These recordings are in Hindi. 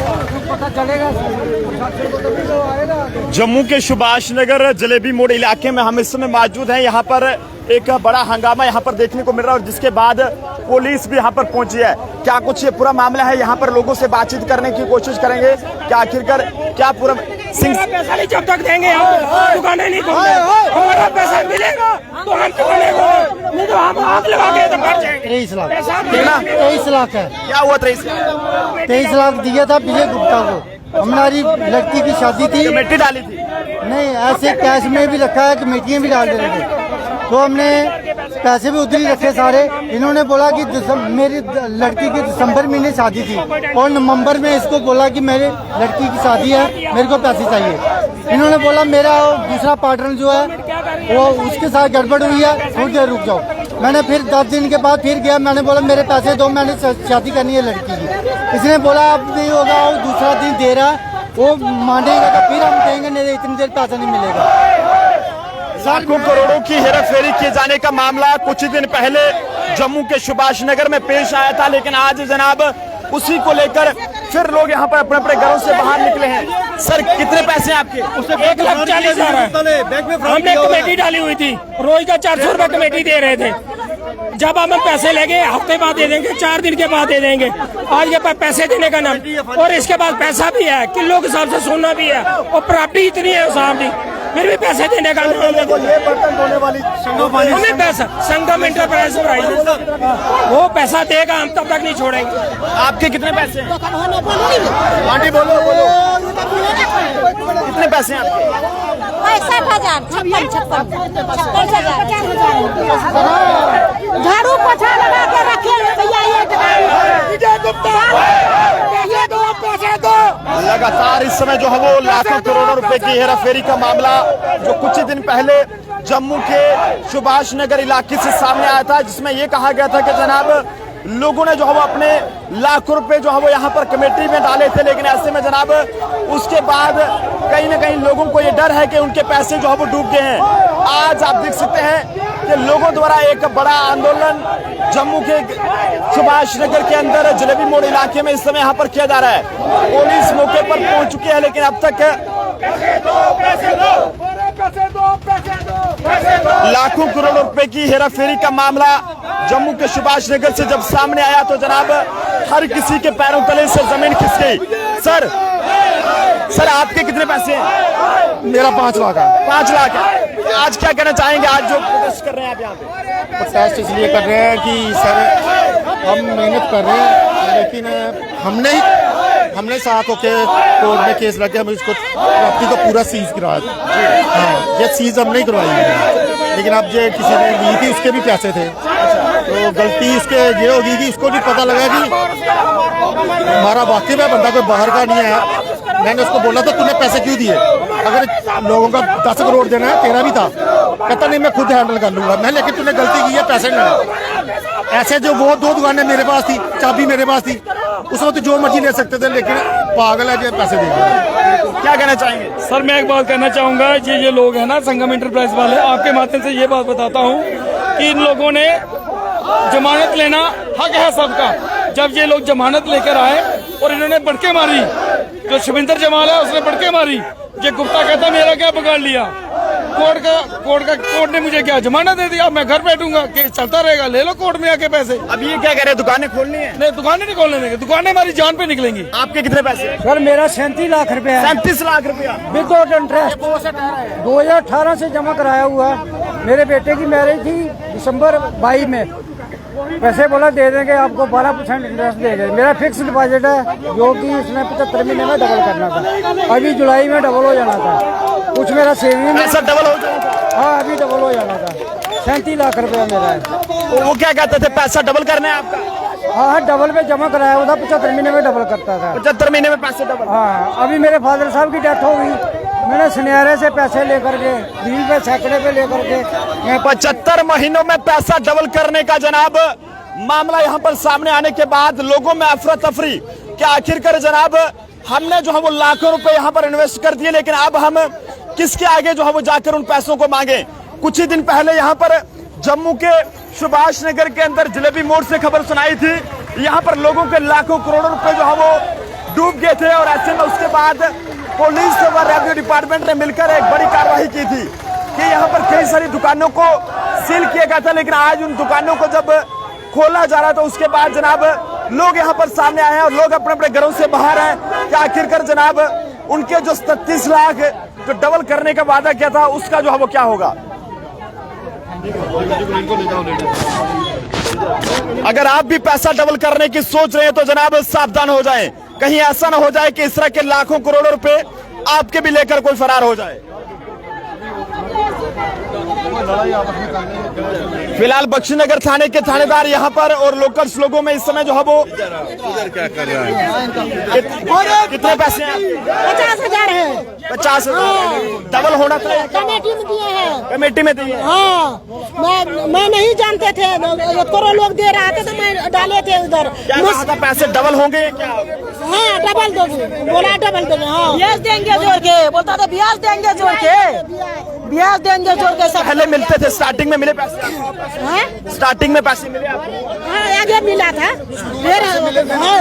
पता चलेगा। जम्मू के सुभाष नगर जलेबी मोड़ इलाके में हम इस समय मौजूद हैं। यहाँ पर एक बड़ा हंगामा यहाँ पर देखने को मिल रहा है और जिसके बाद पुलिस भी यहाँ पर पहुंची है। क्या कुछ ये पूरा मामला है, यहाँ पर लोगों से बातचीत करने की कोशिश करेंगे। क्या आखिरकार क्या पूरा पैसा नहीं जब तक देंगे हम दुकानें नहीं खोलेंगे। हमारा पैसा मिलेगा तो हम दुकानें खोलेंगे, नहीं तो हम आग लगा के तो भर जाएंगे। 23 लाख कितना? 23 लाख है। क्या हुआ 23 लाख दिया था विजय गुप्ता को। हमारी लड़की की शादी थी, कमेटी डाली थी। नहीं ऐसे कैश में भी रखा है, कमेटियाँ भी डाल दे रहे थे, तो हमने पैसे भी उधर ही रखे सारे। इन्होंने बोला कि मेरी लड़की की दिसंबर महीने शादी थी और नवंबर में इसको बोला कि मेरे लड़की की शादी है, मेरे को पैसे चाहिए। इन्होंने बोला मेरा दूसरा पार्टनर जो है वो उसके साथ गड़बड़ हुई है, थोड़ी देर रुक जाओ। मैंने फिर 10 दिन के बाद फिर गया, मैंने बोला मेरे पैसे दो, मैंने शादी करनी है लड़की की। इसने बोला अब नहीं होगा, वो दूसरा दिन दे रहा, वो मानेगा तो फिर हम देंगे, नहीं इतनी देर पैसा नहीं मिलेगा। लाखों करोड़ों की हेराफेरी किए जाने का मामला कुछ दिन पहले जम्मू के सुभाष नगर में पेश आया था, लेकिन आज जनाब उसी को लेकर फिर लोग यहाँ पर अपने अपने घरों से बाहर निकले हैं। सर कितने पैसे हैं आपके? 1,40,000 हमने कमेटी डाली हुई थी, रोज का 400 रुपए कमेटी दे रहे थे। जब हम पैसे लेंगे हफ्ते बाद दे देंगे, 4 दिन के बाद दे देंगे। आज के पास पैसे देने का नाम और इसके पास पैसा भी है, किलो के हिसाब से सोना भी है और प्रॉपर्टी इतनी है साहब जी, फिर भी पैसे देने का नाम है। बर्तन धोने वाली हमें पैसा संगम इंटरप्राइज वो पैसा देगा, हम तब तक नहीं छोड़ेंगे। आपके कितने पैसे हैं? आंटी बोलो कितने पैसे हैं आपके? 65,000 56,000 झाड़ू पोछा लगा के रखे हैं भैया। लगातार इस समय जो है वो लाखों करोड़ों रुपए की हेराफेरी का मामला जो कुछ ही दिन पहले जम्मू के सुभाष नगर इलाके से सामने आया था, जिसमें ये कहा गया था कि जनाब लोगों ने जो है वो अपने लाखों रुपए जो है वो यहाँ पर कमेटी में डाले थे, लेकिन ऐसे में जनाब उसके बाद कहीं ना कहीं लोगों को ये डर है कि उनके पैसे जो है वो डूब गए हैं। आज आप देख सकते हैं कि लोगों द्वारा एक बड़ा आंदोलन जम्मू के सुभाष नगर के अंदर जलेबी मोड़ इलाके में इस समय यहाँ पर किया जा रहा है। पुलिस मौके पर पहुंच चुकी है, लेकिन अब तक लाखों करोड़ों रुपए की हेराफेरी का मामला जम्मू के सुभाष नगर से जब सामने आया तो जनाब हर किसी के पैरों तले से जमीन खिसक गई। सर आपके कितने पैसे हैं? मेरा 5 लाख है। 5 लाख है। आज क्या कहना चाहेंगे? आज जो प्रोटेस्ट कर रहे हैं आप यहाँ पे? प्रोटेस्ट इसलिए कर रहे हैं कि सर हम मेहनत कर रहे हैं, लेकिन हमने साथ होके कोर्ट में केस लगे, हम इसको प्रॉपर्टी को पूरा सीज करवाया था। हाँ, ये सीज हम नहीं करवाई है, लेकिन अब जो किसी ने ली थी उसके भी पैसे थे, तो गलती उसके ये होगी कि इसको भी पता लगा कि हमारा वाकई में बंदा कोई बाहर का नहीं है। मैंने उसको बोला था तूने पैसे क्यों दिए, अगर लोगों का 10 करोड़ देना है तेरा भी था। कहता नहीं मैं खुद हैंडल कर लूंगा। मैं लेकिन तूने गलती की है, पैसे नहीं। ऐसे जो वो 2 दुकानें मेरे पास थी, चाबी मेरे पास थी, उस वक्त जो मर्जी ले सकते थे, लेकिन पागल है कि पैसे देंगे। क्या कहना चाहेंगे? सर मैं एक बात कहना चाहूंगा, ये लोग हैं ना संगम इंटरप्राइज वाले, आपके माध्यम से ये बात बताता हूँ कि इन लोगों ने जमानत लेना हक है सबका। जब ये लोग जमानत लेकर आए और इन्होंने बड़के मारी, जो शुभिंदर जमाल है उसने बड़के मारी, ये गुप्ता कहता मेरा क्या बिगाड़ लिया, कोर्ट ने मुझे क्या जमानत दे दिया, मैं घर बैठूंगा, केस चलता रहेगा, ले लो कोर्ट में आके पैसे। अब ये क्या कह रहे हैं, दुकानें खोलनी है? नहीं दुकानें नहीं खोलने देंगे, दुकानें हमारी जान पे निकलेंगी। आपके कितने पैसे? सर मेरा 37 लाख रुपए है। 37 लाख रुपया विदाउट इंटरेस्ट 2018 से जमा कराया हुआ। मेरे बेटे की मैरिज थी दिसंबर 22 में, पैसे बोला दे देंगे आपको, 12% इंटरेस्ट देंगे। मेरा फिक्स डिपॉजिट है जो कि इसने 75 महीने में डबल करना था, अभी जुलाई में डबल हो जाना था। कुछ मेरा सेविंग में सब डबल हो जाना था। हाँ अभी डबल हो जाना था। 37 लाख रुपया मेरा है। वो क्या कहते थे पैसा डबल करना है आपका? हाँ डबल पे जमा कराया हुआ था, 75 महीने में डबल करता था। 75 महीने में पैसे डबल? हाँ अभी मेरे फादर साहब की डेथ हो गई, मैंने सुनहरे से पैसे लेकर के 20 पे सैकड़े पे लेकर के 75 महीनों में पैसा डबल करने का जनाब मामला यहाँ पर सामने आने के बाद लोगों में अफरा तफरी कि आखिरकार जनाब हमने जो है वो लाखों रुपए यहाँ पर इन्वेस्ट कर दिए, लेकिन अब हम किसके आगे जो है वो जाकर उन पैसों को मांगे। कुछ ही दिन पहले यहाँ पर जम्मू के सुभाष नगर के अंदर जलेबी मोड़ से खबर सुनाई थी, यहाँ पर लोगों के लाखों करोड़ों रुपए जो है वो डूब गए थे और ऐसे में उसके बाद पुलिस व रेवेन्यू डिपार्टमेंट ने मिलकर एक बड़ी कार्रवाई की थी कि यहाँ पर कई सारी दुकानों को सील किया गया था। लेकिन आज उन दुकानों को जब खोला जा रहा था उसके बाद जनाब लोग यहाँ पर सामने आए हैं और लोग अपने अपने घरों से बाहर हैं कि आखिरकार जनाब उनके जो 37 लाख जो डबल करने का वादा किया था उसका जो है वो क्या होगा। अगर आप भी पैसा डबल करने की सोच रहे हैं तो जनाब सावधान हो जाएं, कहीं ऐसा ना हो जाए कि इस तरह के लाखों करोड़ों रुपए आपके भी लेकर कोई फरार हो जाए। फिलहाल बख्शीनगर थाने के थानेदार यहाँ पर और लोकल्स लोगों में इस समय जो है वो उधर क्या कर रहा है? कितने पैसे हैं? 50,000 है। 50,000 डबल होना था। कमेटी में दिए हैं। कमेटी में दिए। हाँ, मैं नहीं जानते थे, करोड़ लोग दे रहा था तो मैं डाले थे उधर। क्या कहा था पैसे डबल होंगे क्या? हाँ, डबल दोगे, बोला डबल दोगे। हाँ, ब्याज देंगे जोड़ के, बोलता था ब्याज देंगे जोड़ के, ब्याज देंगे जोड़ के। सब पहले मिलते थे, स्टार्टिंग में मिले पैसे? हाँ, स्टार्टिंग में पैसे मिले आपको? हाँ, आगे मिला था, फिर हाँ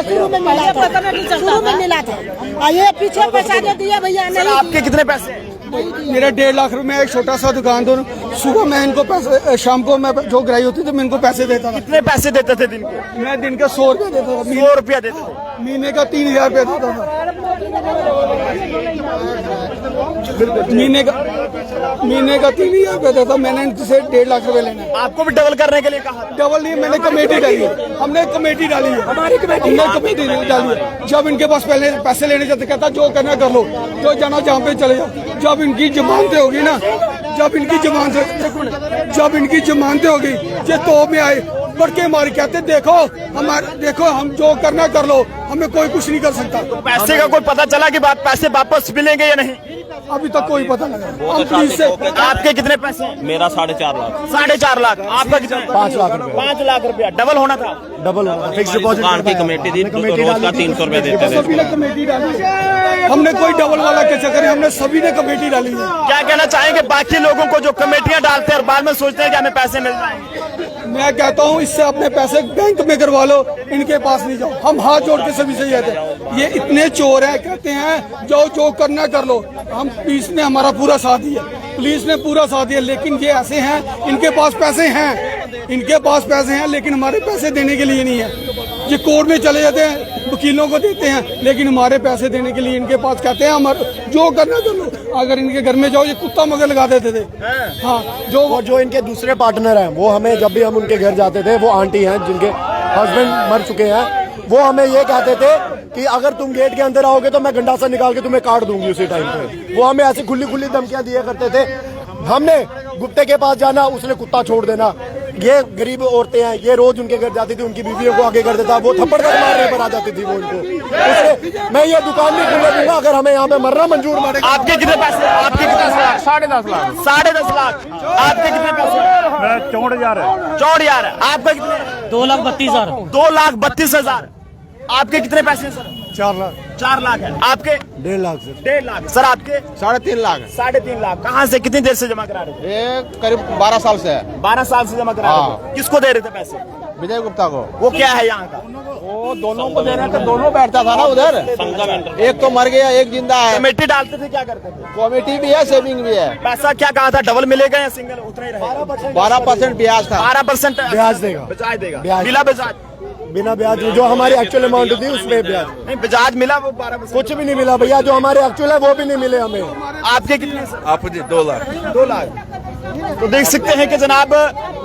शुरू में मिला था, शुरू में मिला था। और ये पीछे पैसा दे दिया भैया। सर आपके कितने पैसे? मेरा 1.5 लाख रुपए। मैं एक छोटा सा दुकान दूँ, सुबह मैं इनको पैसे, शाम को मैं जो ग्राही होती थी मैं इनको पैसे देता था। कितने पैसे देते थे दिन के? मैं दिन का 100 रुपया देता था। 100 रुपया देते थे। महीने का 3,000 रुपया देता था। महीने का 3,000 रुपया देता। मैंने इनसे 1.5 लाख रुपए लेना है। आपको भी डबल करने के लिए कहा था? डबल नहीं, मैंने कमेटी डाली है। हमने कमेटी डाली है, हमारी कमेटी, हमने कमेटी डाली है। जब इनके पास पहले पैसे लेने जाते कहता जो करना कर लो, जो जाना जहाँ पे चले जाओ। जब इनकी जमानतें होगी ना, जब इनकी जमानतें होगी, ये तो में आए बड़के मारी कहते देखो हम जो करना कर लो, हमें कोई कुछ नहीं कर सकता। पैसे का कोई पता चला कि पैसे वापस मिलेंगे या नहीं? अभी तक कोई पता नहीं। हम पुलिस से। आपके कितने पैसे हैं? मेरा 4.5 लाख। 4.5 लाख। आपका कितना? 5 लाख रुपए। 5 लाख रुपया डबल होना था। डबल होगा। फिक्स डिपॉजिट दुकान की कमेटी थी, रोज का 300 रुपए देते थे। सभी ने कमेटी डाली है। हमने कोई डबल वाला के चक्कर नहीं, हमने सभी ने कमेटी डाली है। क्या कहना चाहेंगे बाकी लोगों को जो कमेटियां डालते हैं और बाद में सोचते हैं कि हमें पैसे मिल जाएंगे? मैं कहता हूँ इससे अपने पैसे बैंक में करवा लो, इनके पास नहीं जाओ। हम हाथ जोड़ के सभी से कहते हैं, ये इतने चोर हैं, कहते हैं जो करना कर लो। हम पुलिस ने हमारा पूरा साथ दिया, पुलिस ने पूरा साथ दिया, लेकिन ये ऐसे हैं, इनके पास पैसे हैं, लेकिन हमारे पैसे देने के लिए नहीं है। ये कोर्ट में चले जाते हैं, वकीलों को देते हैं, लेकिन हमारे पैसे देने के लिए इनके पास कहते हैं हमारे जो करना कर लो। अगर इनके घर में जाओ ये कुत्ता मगर लगा देते थे। हाँ, जो इनके दूसरे पार्टनर हैं वो हमें, जब भी हम उनके घर जाते थे, वो आंटी हैं जिनके हस्बैंड मर चुके हैं, वो हमें ये कहते थे कि अगर तुम गेट के अंदर आओगे तो मैं गंडासा निकाल के तुम्हें काट दूंगी उसी टाइम पे। वो हमें ऐसी खुली खुली धमकियां दिया करते थे। हमने गुप्ते के पास जाना, उसने कुत्ता छोड़ देना। ये गरीब औरतें हैं, ये रोज उनके घर जाती थी, उनकी बीवियों को आगे कर देता, वो थप्पड़ तक मारने पर आ जाती थी वो उनको। उससे मैं ये दुकान नहीं खुलने दूंगा अगर हमें यहाँ पे मरना मंजूर मारे। आपके कितने पैसे? आपके कितने? 10.5 लाख। 10.5 लाख। आपके कितने पैसे? मेरा 64,000 है। 64,000 है। आपका कितने? 2,32,000। 2,32,000। आपके कितने पैसे सर? 4 लाख। 4 लाख है। आपके? 1.5 लाख सर। 1.5 लाख। सर आपके? 3.5 लाख। 3.5 लाख। कहाँ से कितनी देर से जमा करा रहे थे? ये करीब 12 साल से है। 12 साल से जमा करा रहे थे। किसको दे रहे थे पैसे? विजय गुप्ता को। वो क्या है यहाँ का? वो दोनों को दे रहे थे, दोनों बैठता था ना उधर। एक तो मर गया, एक जिंदा है। कमेटी डालते थे, क्या करते थे? कमेटी भी है, सेविंग भी है। पैसा क्या कहा था, डबल मिलेगा या सिंगल उतना ही रहेगा? 12% ब्याज था। 12% ब्याज देगा। ब्याज देगा। ब्याज। मिला ब्याज? बिना ब्याज जो हमारी एक्चुअल अमाउंट थी उसमें ब्याज नहीं, ब्याज मिला वो 12%? कुछ भी नहीं मिला भैया, जो हमारे एक्चुअल है वो भी नहीं मिले हमें। आपके कितने सर? आप 2 लाख। 2 लाख। तो देख सकते हैं कि जनाब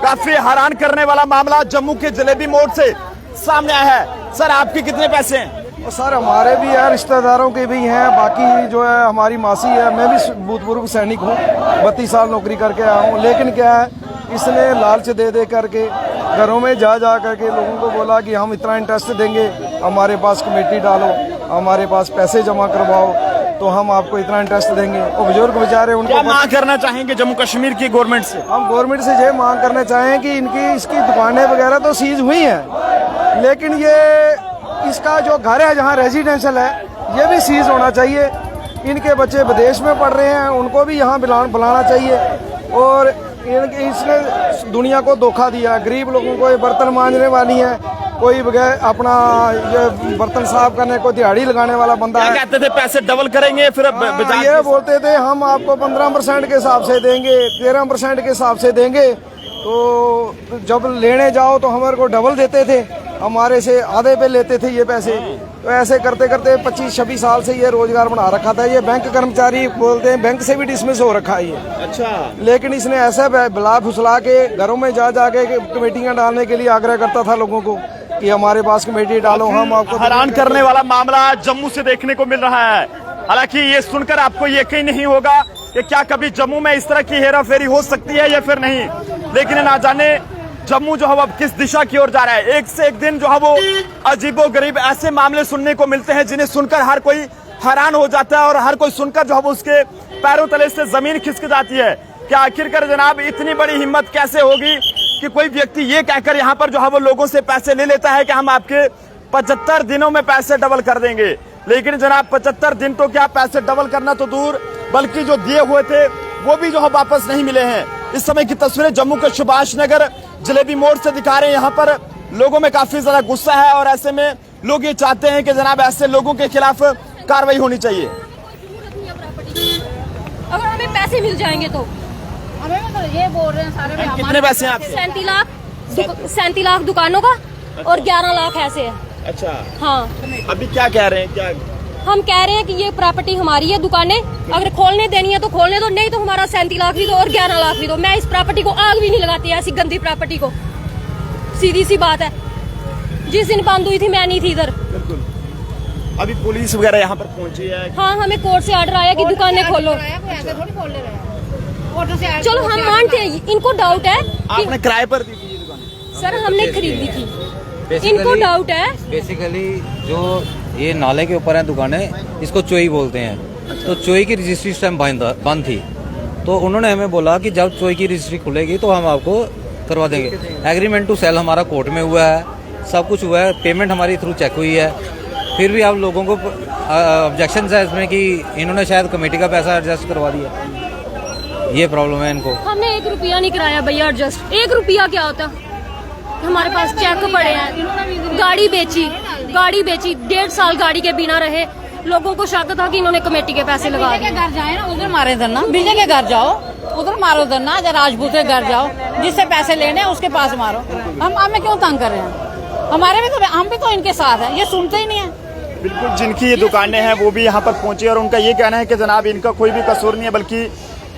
काफी हैरान करने वाला मामला जम्मू के जलेबी मोड़ से सामने आया है। सर आपके कितने पैसे हैं? सर हमारे भी है, रिश्तेदारों के भी हैं, बाकी जो है हमारी मासी है। मैं भी भूतपूर्व सैनिक हूँ, 32 साल नौकरी करके आया हूँ। लेकिन क्या है, इसने लालच दे करके घरों में जा करके लोगों को बोला कि हम इतना इंटरेस्ट देंगे, हमारे पास कमेटी डालो, हमारे पास पैसे जमा करवाओ, तो हम आपको इतना इंटरेस्ट देंगे। और बुजुर्ग बेचारे उनको क्या मांग करना चाहेंगे जम्मू कश्मीर की गवर्नमेंट से? हम गवर्नमेंट से ये मांग करना चाहें कि इसकी दुकानें वगैरह तो सीज हुई हैं, लेकिन ये इसका जो घर है जहाँ रेजिडेंशियल है ये भी सीज होना चाहिए। इनके बच्चे विदेश में पढ़ रहे हैं, उनको भी यहाँ बुलाना चाहिए। और इसने दुनिया को धोखा दिया, गरीब लोगों को ये बर्तन मांजने वाली हैं, कोई अपना ये बर्तन साफ करने को दिहाड़ी लगाने वाला बंदा क्या है। कहते थे पैसे डबल करेंगे, फिर बजाज ये बोलते थे हम आपको 15% के हिसाब से देंगे, 13% के हिसाब से देंगे। तो जब लेने जाओ तो हमारे को डबल देते थे, हमारे से आधे पे लेते थे ये पैसे। तो ऐसे करते करते 25-26 साल से ये रोजगार बना रखा था। ये बैंक कर्मचारी बोलते हैं, बैंक से भी डिसमिस हो रखा है ये। अच्छा, लेकिन इसने ऐसा बुला फुसला के घरों में जा जाके कमेटियां डालने के लिए आग्रह करता था लोगों को कि हमारे पास कमेटी डालो, हम आपको। हैरान करने वाला मामला जम्मू से देखने को मिल रहा है। हालांकि ये सुनकर आपको यकीन नहीं होगा कि क्या कभी जम्मू में इस तरह की हेराफेरी हो सकती है या फिर नहीं, लेकिन ना जाने जम्मू जो है अब किस दिशा की ओर जा रहा है। एक से एक दिन जो है वो अजीबो गरीब ऐसे मामले सुनने को मिलते हैं जिन्हें सुनकर हर कोई हैरान हो जाता है और हर कोई सुनकर जो है वो उसके पैरों तले से जमीन खिसक जाती है। क्या आखिरकार जनाब इतनी बड़ी हिम्मत कैसे होगी कि कोई व्यक्ति ये कहकर यहाँ पर जो है वो लोगों से पैसे ले लेता है कि हम आपके 75 दिनों में पैसे डबल कर देंगे। लेकिन जनाब 75 दिन तो क्या, पैसे डबल करना तो दूर, बल्कि जो दिए हुए थे वो भी जो है वापस नहीं मिले हैं। इस समय की तस्वीरें जम्मू के सुभाष नगर जलेबी मोड़ से दिखा रहे हैं। यहाँ पर लोगों में काफी ज्यादा गुस्सा है और ऐसे में लोग ये चाहते हैं कि जनाब ऐसे लोगों के खिलाफ कार्रवाई होनी चाहिए। अगर हमें पैसे मिल जाएंगे तो हमें तो ये बोल रहे हैं सारे में। कितने पैसे हैं आपके? 37 लाख दुकानों का और 11 लाख ऐसे है। अच्छा, हाँ। अभी क्या कह रहे हैं? क्या हम कह रहे हैं कि ये प्रॉपर्टी हमारी है, दुकानें अगर खोलने देनी है तो खोलने दो, नहीं तो हमारा 37 लाख भी दो और 11 लाख भी दो। मैं इस प्रॉपर्टी को आग भी नहीं लगाती है, ऐसी गंदी प्रॉपर्टी को। सीधी सी बात है, जिस दिन बंद हुई थी मैं नहीं थी इधर। अभी पुलिस वगैरह यहाँ पर पहुंची है? हाँ, हमें कोर्ट से ऑर्डर आया कि दुकानें खोलो। चलो हम मानते हैं, इनको डाउट है। आपने किराए पर दी थी ये दुकान? सर हमने खरीदी थी, इनको डाउट है। बेसिकली जो ये नाले के ऊपर है दुकानें, इसको चोई बोलते हैं। तो चोई की रजिस्ट्री इस टाइम बंद थी, तो उन्होंने हमें बोला कि जब चोई की रजिस्ट्री खुलेगी तो हम आपको करवा देंगे। एग्रीमेंट टू सेल हमारा कोर्ट में हुआ है, सब कुछ हुआ है, पेमेंट हमारी थ्रू चेक हुई है। फिर भी आप लोगों को ऑब्जेक्शन है इसमें कि इन्होंने शायद कमेटी का पैसा एडजस्ट करवा दिया, ये प्रॉब्लम है इनको। हमने 1 रुपया नहीं कराया भैया एडजस्ट। 1 रुपया क्या होता, हमारे पास चेक पड़े हैं। गाड़ी बेची 1.5 साल गाड़ी के बिना रहे। लोगों को शक था कि इन्होंने कमेटी के पैसे लगा दिए। घर जाए ना उधर मारे धरना, बिजली के घर जाओ उधर मारो धरना, या राजपूत के घर जाओ, जिससे पैसे लेने उसके पास मारो। हम हमें क्यों तंग कर रहे हैं? हमारे भी तो, हम भी तो इनके साथ हैं, ये सुनते ही नहीं है। बिल्कुल, जिनकी ये दुकानें हैं वो भी यहाँ पर पहुंचे और उनका ये कहना है कि जनाब इनका कोई भी कसूर नहीं है, बल्कि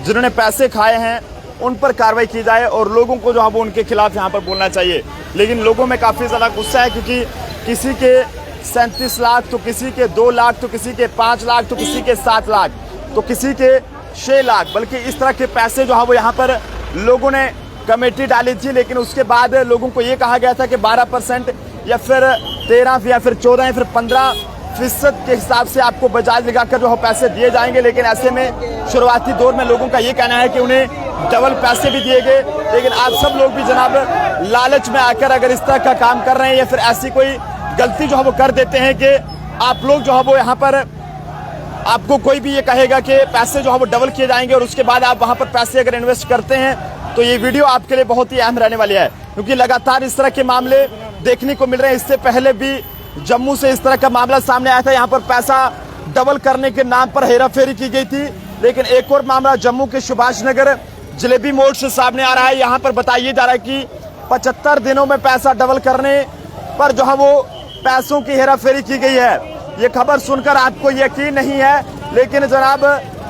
जिन्होंने पैसे खाए हैं उन पर कार्रवाई की जाए और लोगों को जो है वो उनके खिलाफ यहाँ पर बोलना चाहिए। लेकिन लोगों में काफ़ी ज़्यादा गुस्सा है, क्योंकि किसी के 37 लाख तो किसी के 2 लाख तो किसी के 5 लाख तो किसी के 7 लाख तो किसी के 6 लाख, बल्कि इस तरह के पैसे जो है वो यहाँ पर लोगों ने कमेटी डाली थी। लेकिन उसके बाद लोगों को ये कहा गया था कि 12% या फिर 13 या फिर 14 या फिर 15% के हिसाब से आपको बजाज लगाकर जो है पैसे दिए जाएंगे। लेकिन ऐसे में शुरुआती दौर में लोगों का ये कहना है कि उन्हें डबल पैसे भी दिए गए। लेकिन आप सब लोग भी जनाब लालच में आकर अगर इस तरह का काम कर रहे हैं या फिर ऐसी कोई गलती जो है वो कर देते हैं कि आप लोग जो है वो यहाँ पर आपको कोई भी ये कहेगा कि पैसे जो है वो डबल किए जाएंगे और उसके बाद आप वहाँ पर पैसे अगर इन्वेस्ट करते हैं तो ये वीडियो आपके लिए बहुत ही अहम रहने वाली है, क्योंकि लगातार इस तरह के मामले देखने को मिल रहे हैं। इससे पहले भी जम्मू से इस तरह का मामला सामने आया था, यहाँ पर पैसा डबल करने के नाम पर हेराफेरी की गई थी। लेकिन एक और मामला जम्मू के सुभाष नगर जलेबी मोड़ से सामने आ रहा है। यहाँ पर बताइए जा रहा है कि 75 दिनों में पैसा डबल करने पर जो है वो पैसों की हेराफेरी की गई है। ये खबर सुनकर आपको यकीन नहीं है, लेकिन जनाब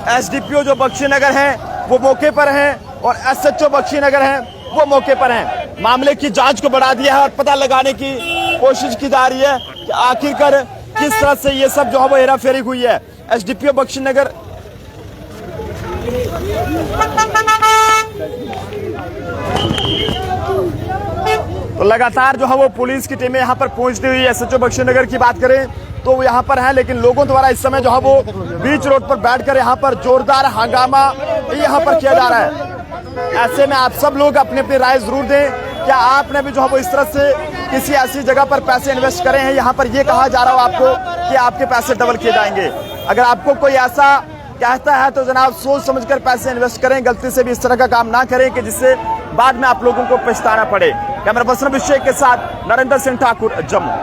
एसडीपीओ जो बख्शीनगर हैं वो मौके पर हैं और एसएचओ बख्शीनगर हैं वो मौके पर हैं। मामले की जांच को बढ़ा दिया है और पता लगाने की कोशिश की जा रही है कि आखिरकार किस तरह से ये सब जो है वो हेराफेरी हुई है। एसडीपीओ बख्शीनगर तो लगातार जो है वो पुलिस की टीमें यहाँ पर पहुंचती हुई, एसएचओ बख्शीनगर की बात करें तो वो यहाँ पर है। लेकिन लोगों द्वारा इस समय जो है वो बीच रोड पर बैठकर यहाँ पर जोरदार हंगामा यहाँ पर किया जा रहा है। ऐसे में आप सब लोग अपनी अपनी राय जरूर दें, क्या आपने भी जो है वो इस तरह से किसी ऐसी जगह पर पैसे इन्वेस्ट करे हैं? यहाँ पर ये कहा जा रहा हो आपको कि आपके पैसे डबल किए जाएंगे। अगर आपको कोई ऐसा कहता है तो जनाब सोच समझकर पैसे इन्वेस्ट करें, गलती से भी इस तरह का काम ना करें कि जिससे बाद में आप लोगों को पछताना पड़े। कैमरा पर्सन अभिषेक के साथ नरेंद्र सिंह ठाकुर, जम्मू।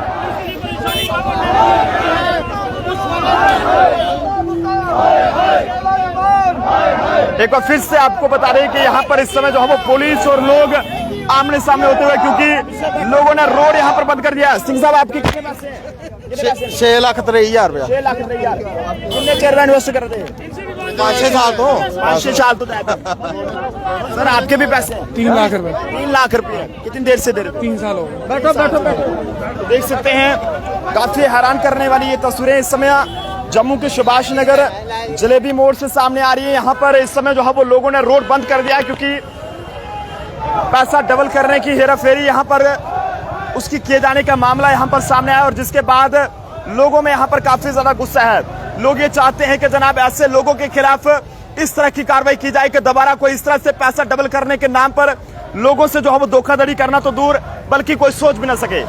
एक बार फिर से आपको बता रहे हैं कि यहाँ पर इस समय जो है वो पुलिस और लोग आमने सामने होते हुए, क्योंकि लोगों ने रोड यहाँ पर बंद कर दिया। सिंह साहब, आपके कितने पैसे हैं? 6,63,000 रुपया। 6,63,000। कितने चेयर में इन्वेस्ट कर रहे थे? 5-6 साल तो 5-6 साल तो सर, आपके भी पैसे 3 लाख रुपए। 3 लाख रुपए कितनी देर से दे रहे थे? 3 साल हो गए। बैठो बैठो बैठो। देख सकते हैं काफी हैरान करने वाली ये तस्वीरें इस समय जम्मू के सुभाष नगर जलेबी मोड़ से सामने आ रही है। यहाँ पर इस समय जो है वो लोगों ने रोड बंद कर दिया है, क्योंकि पैसा डबल करने की हेराफेरी यहाँ पर उसकी किए जाने का मामला यहाँ पर सामने आया, और जिसके बाद लोगों में यहाँ पर काफी ज्यादा गुस्सा है। लोग ये चाहते हैं कि जनाब ऐसे लोगों के खिलाफ इस तरह की कार्रवाई की जाए कि दोबारा कोई इस तरह से पैसा डबल करने के नाम पर लोगों से जो है वो धोखाधड़ी करना तो दूर, बल्कि कोई सोच भी ना सके।